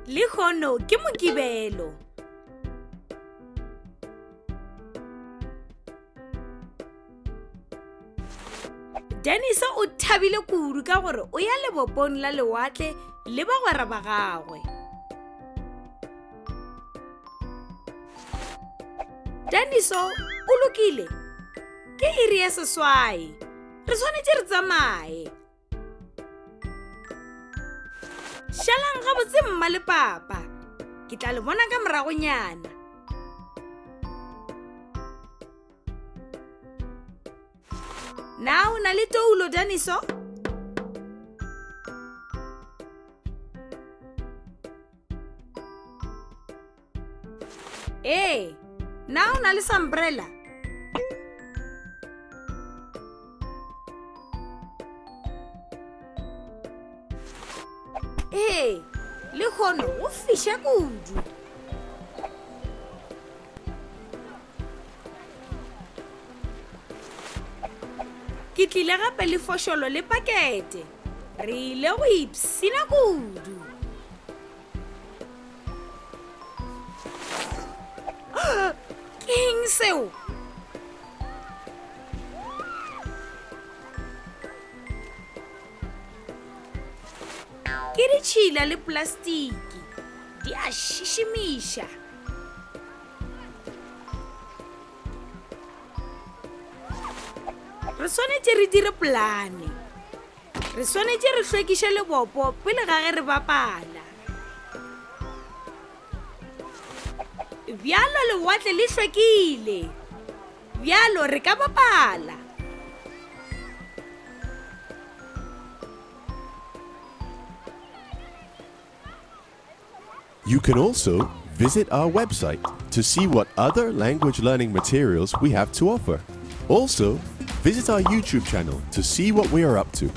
Lehono ke mokibelo. Dennis o thabile kudu ka gore o ya lebopong la lewatle le bagwera ba gagwe. Dennis o lokile. Ke iri ya seswai. Re tshwanetse re tsamaye. Shalang ga botse mma le papa. Ke tla le bona ka moragonyana. Now na le toulo Daniso. Now na le umbrella. Le khono o fisha kudu. Ke tlile gape le fosholo le pakete. Re ile go ipsina kudu. Ke eng seo? Ke ditšhila le plastiki. Di a shishimisha. Re swanetse re dire plane. Re swanetse re hlwekiše lebopo pele ga ge re bapala. Bjalo lewatle le hlwekile. Bjalo re ka bapala. You can also visit our website to see what other language learning materials we have to offer. Also, visit our YouTube channel to see what we are up to.